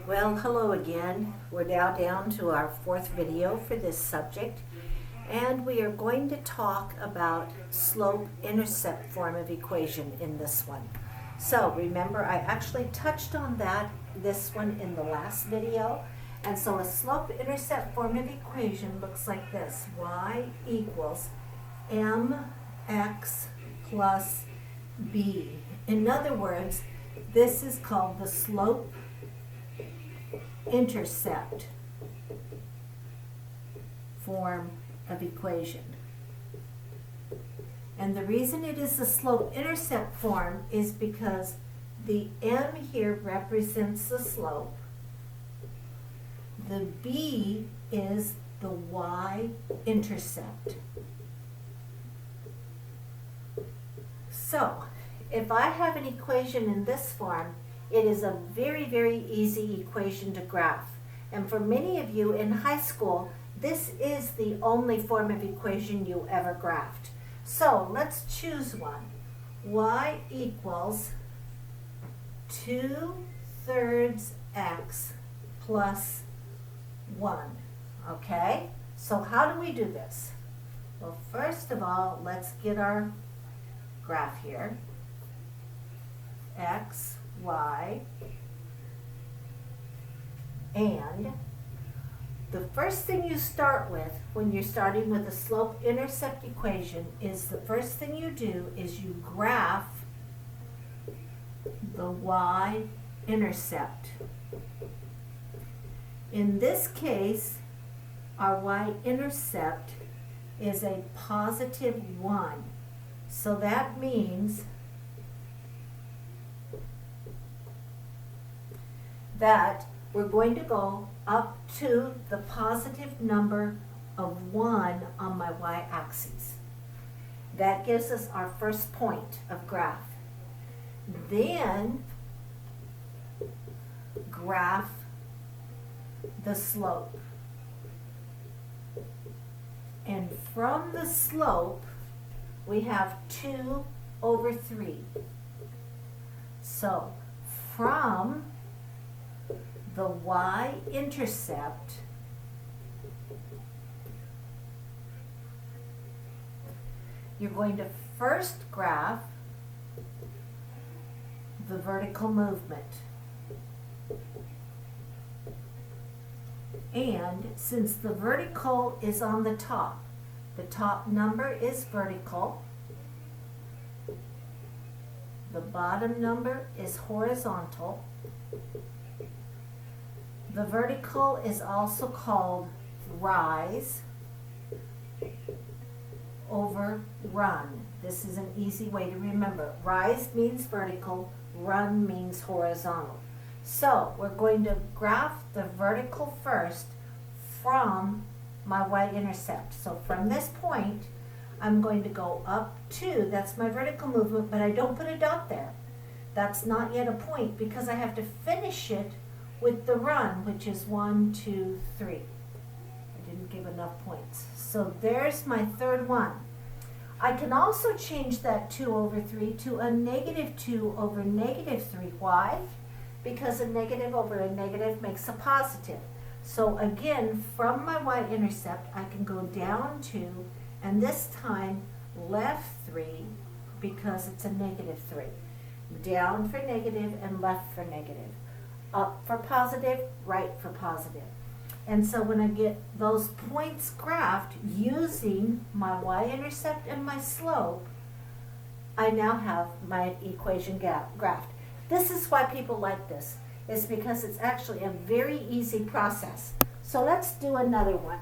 Well, hello again. We're now down to our fourth video for this subject, and we are going to talk about slope-intercept form of equation in this one. So remember, I actually touched on this one in the last video, and so a slope-intercept form of equation looks like this: y equals mx plus b. In other words, this is called the slope-intercept form of equation. And the reason it is the slope-intercept form is because the m here represents the slope. The b is the y-intercept. So, if I have an equation in this form, it is a very, very easy equation to graph. And for many of you in high school, this is the only form of equation you ever graphed. So let's choose one. Y equals 2/3 x plus 1. Okay? So how do we do this? Well, first of all, let's get our graph here. X, y, and the first thing you start with when you're starting with a slope-intercept equation is the first thing you do is you graph the y-intercept. In this case, our y-intercept is a positive 1. So that means that we're going to go up to the positive number of 1 on my y-axis. That gives us our first point of graph. Then graph the slope. And from the slope, we have 2/3. So from the y-intercept, you're going to first graph the vertical movement. And since the vertical is on the top number is vertical, the bottom number is horizontal. The vertical is also called rise over run. This is an easy way to remember. Rise means vertical, run means horizontal. So we're going to graph the vertical first from my y-intercept. So from this point, I'm going to go up to, that's my vertical movement, but I don't put a dot there. That's not yet a point because I have to finish it with the run, which is 1, 2, 3. I didn't give enough points. So there's my third one. I can also change that 2/3 to a -2/3. Why? Because a negative over a negative makes a positive. So again, from my y-intercept, I can go down 2, and this time left 3 because it's a -3. Down for negative and left for negative. Up for positive, right for positive. And so when I get those points graphed using my y-intercept and my slope, I now have my equation graphed. This is why people like this, is because it's actually a very easy process. So let's do another one.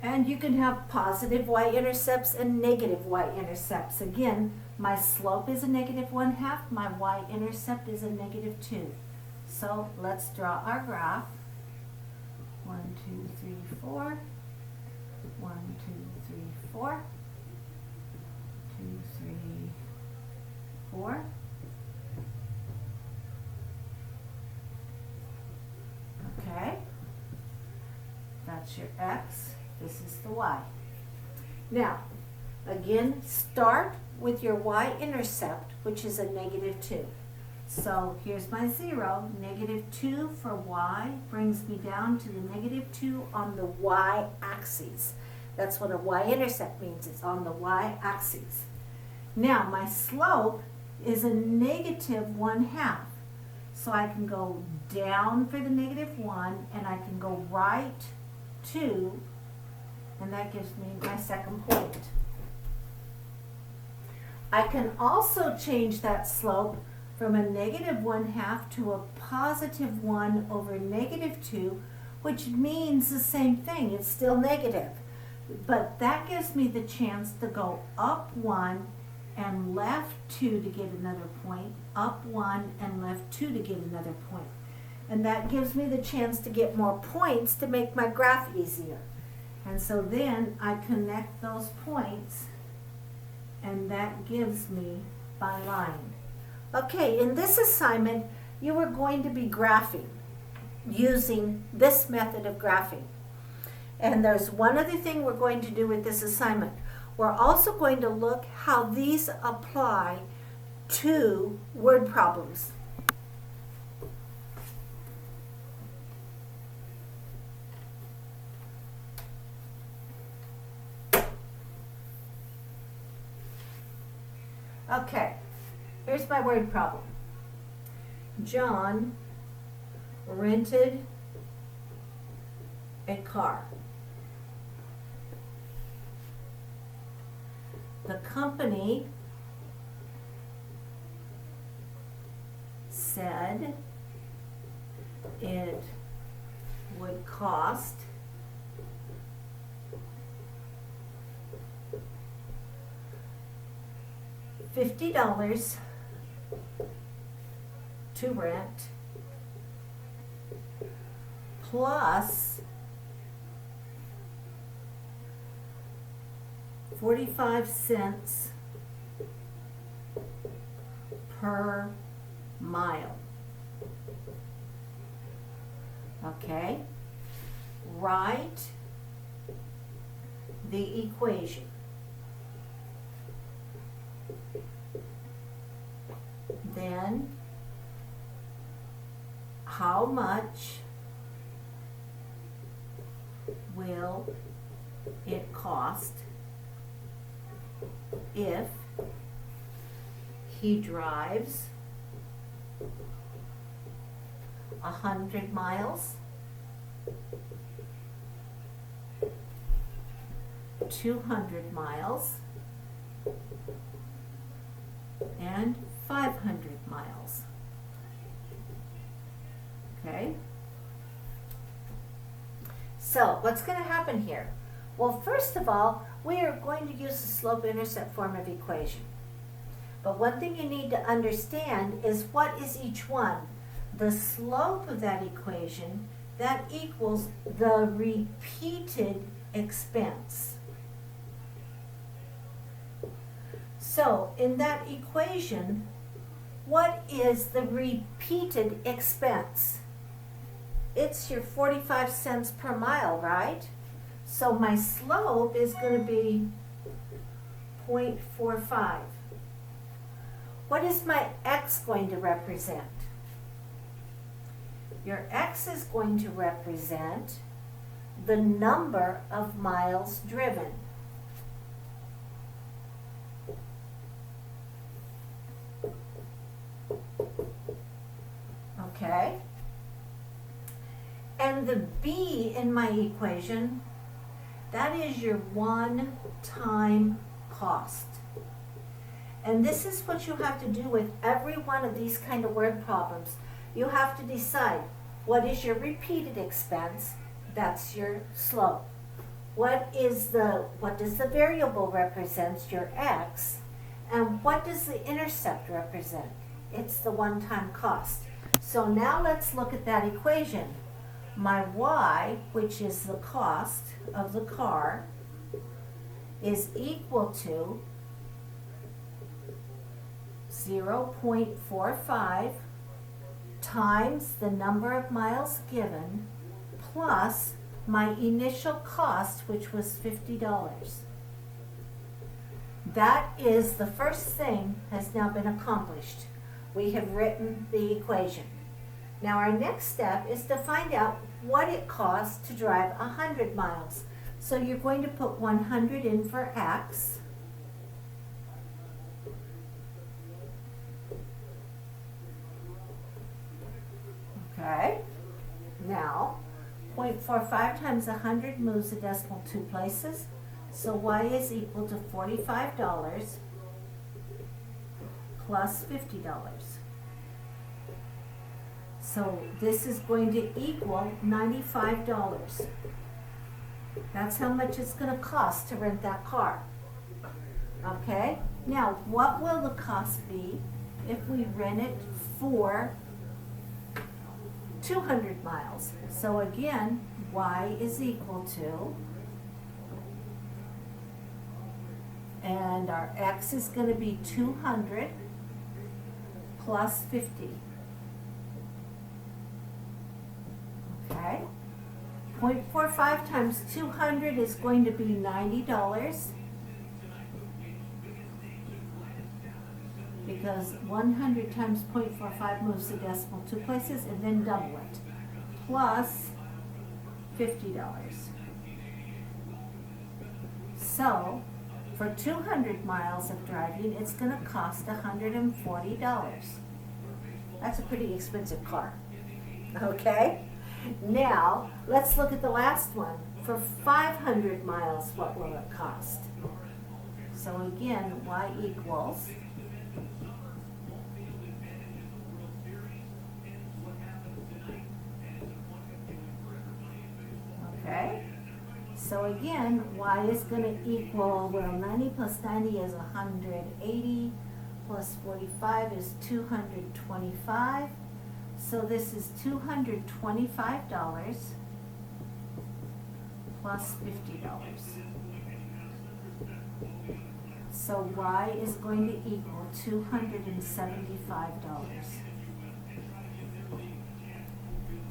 And you can have positive y-intercepts and negative y-intercepts. Again, my slope is a -1/2, my y-intercept is a -2. So let's draw our graph. 1, 2, 3, 4. 1, 2, 3, 4. 2, 3, 4. Okay. That's your x. This is the y. Now, Again, start with your y-intercept, which is a -2. So here's my 0. -2 for y brings me down to the -2 on the y-axis. That's what a y-intercept means. It's on the y-axis. Now my slope is a -1/2. So I can go down for the -1 and I can go right 2, and that gives me my second point. I can also change that slope from a -1/2 to a +1 over -2, which means the same thing. It's still negative. But that gives me the chance to go up 1 and left 2 to get another point, up 1 and left 2 to get another point. And that gives me the chance to get more points to make my graph easier. And so then I connect those points, and that gives me my line. Okay, in this assignment, you are going to be graphing using this method of graphing. And there's one other thing we're going to do with this assignment. We're also going to look how these apply to word problems. Okay, here's my word problem. John rented a car. The company said it would cost $50 to rent plus 45 cents per mile. Okay, write the equation. Then, how much will it cost if he drives 100 miles, 200 miles, and 500 miles. Okay? So, what's going to happen here? Well, first of all, we are going to use the slope-intercept form of equation. But one thing you need to understand is what is each one. The slope of that equation, that equals the repeated expense. So, in that equation, what is the repeated expense? It's your 45 cents per mile, right? So my slope is going to be 0.45. What is my x going to represent? Your x is going to represent the number of miles driven. Okay? And the b in my equation, that is your one-time cost. And this is what you have to do with every one of these kind of word problems. You have to decide what is your repeated expense, that's your slope. What does the variable represent, your x, and what does the intercept represent? It's the one-time cost. So now let's look at that equation. My y, which is the cost of the car, is equal to 0.45 times the number of miles given plus my initial cost, which was $50. that is the first thing has now been accomplished. We have written the equation. Now our next step is to find out what it costs to drive 100 miles. So you're going to put 100 in for X. Okay. Now, 0.45 times 100 moves the decimal 2 places. So Y is equal to $45 plus $50. So this is going to equal $95. That's how much it's going to cost to rent that car. Okay? Now, what will the cost be if we rent it for 200 miles? So again, Y is equal to, and our X is going to be 200 plus 50. Okay? 0.45 times 200 is going to be $90, because 100 times 0.45 moves the decimal 2 places, and then double it, plus $50. So, for 200 miles of driving, it's going to cost $140. That's a pretty expensive car. Okay? Now, let's look at the last one. For 500 miles, what will it cost? So again, Y equals okay? So again, Y is going to equal, well, 90 plus 90 is 180, plus 45 is 225. So this is $225 plus $50. So Y is going to equal $275.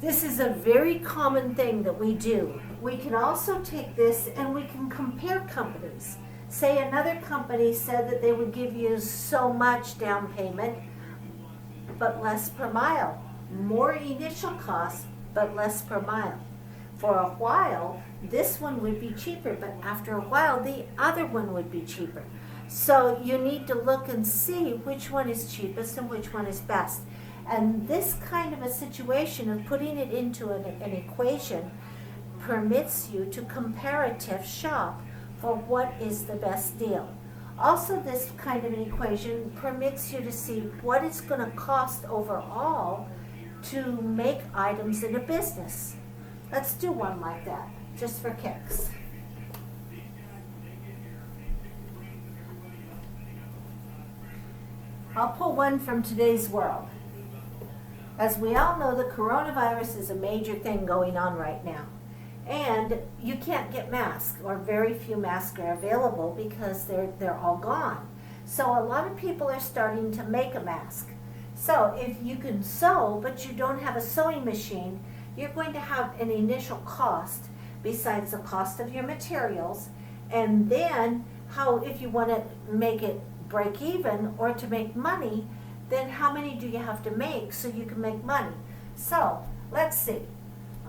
This is a very common thing that we do. We can also take this and we can compare companies. Say another company said that they would give you so much down payment, but less per mile. More initial cost, but less per mile. For a while, this one would be cheaper, but after a while, the other one would be cheaper. So you need to look and see which one is cheapest and which one is best. And this kind of a situation of putting it into an equation permits you to comparative shop for what is the best deal. Also, this kind of an equation permits you to see what it's going to cost overall to make items in a business. Let's do one like that, just for kicks. I'll pull one from today's world. As we all know, the coronavirus is a major thing going on right now. And you can't get masks, or very few masks are available because they're all gone. So a lot of people are starting to make a mask. So if you can sew, but you don't have a sewing machine, you're going to have an initial cost besides the cost of your materials. And then how, if you want to make it break even or to make money, then how many do you have to make so you can make money? So let's see.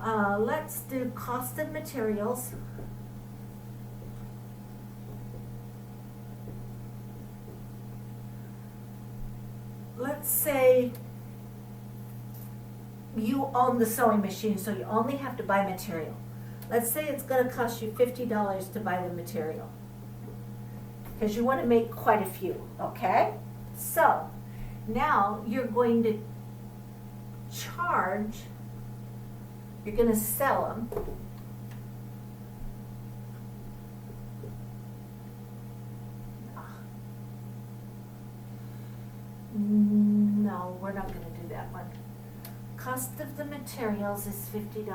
Let's do cost of materials. Let's say you own the sewing machine, so you only have to buy material. Let's say it's going to cost you $50 to buy the material, because you want to make quite a few, okay? So now you're going to charge, you're going to sell them. No, we're not going to do that one. Cost of the materials is $50.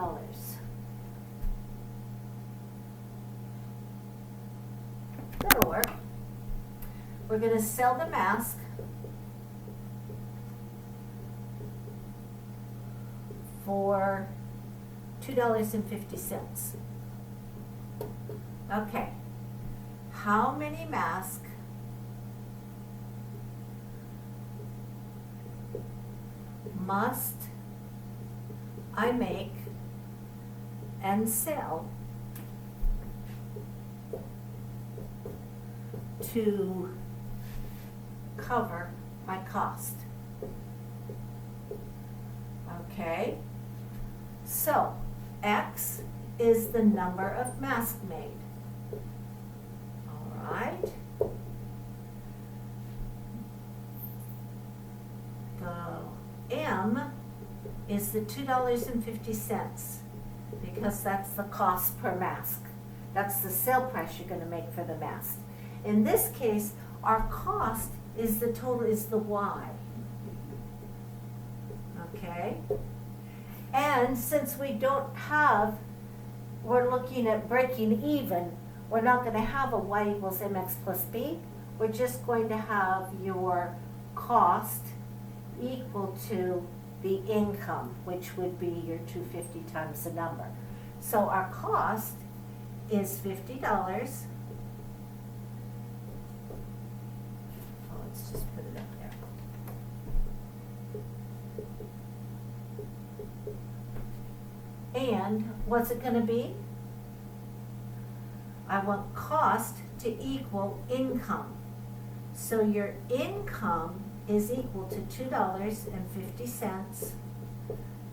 That'll work. We're going to sell the mask for $2.50. Okay. How many masks must I make and sell to cover my cost? Okay, so X is the number of masks made. All right. The M is the $2.50 because that's the cost per mask. That's the sale price you're going to make for the mask. In this case, our cost is the total, is the Y. Okay? And since we don't have, we're looking at breaking even, we're not going to have a Y equals MX plus B. We're just going to have your cost equal to the income, which would be your 250 times the number. So our cost is $50. Oh, let's just put it up there. And what's it going to be? I want cost to equal income. So your income is equal to $2.50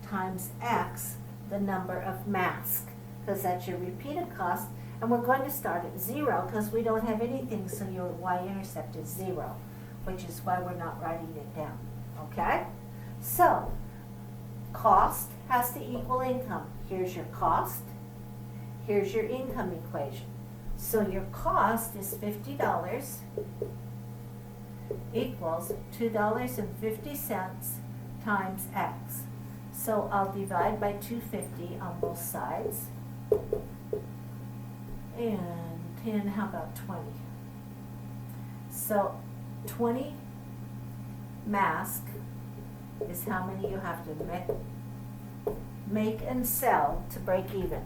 times X, the number of masks, because that's your repeated cost. And we're going to start at 0 because we don't have anything, so your Y-intercept is 0, which is why we're not writing it down. Okay? So, cost has to equal income. Here's your cost. Here's your income equation. So your cost is $50 equals $2.50 times X. So I'll divide by 250 on both sides. And 10, how about 20? So 20 mask is how many you have to make and sell to break even.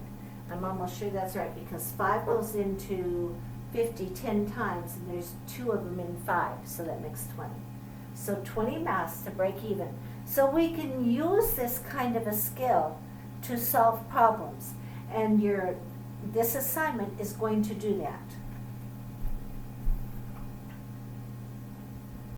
I'm almost sure that's right because 5 goes into 50 10 times and there's 2 of them in 5, so that makes 20. So 20 masks to break even. So we can use this kind of a skill to solve problems, and this assignment is going to do that.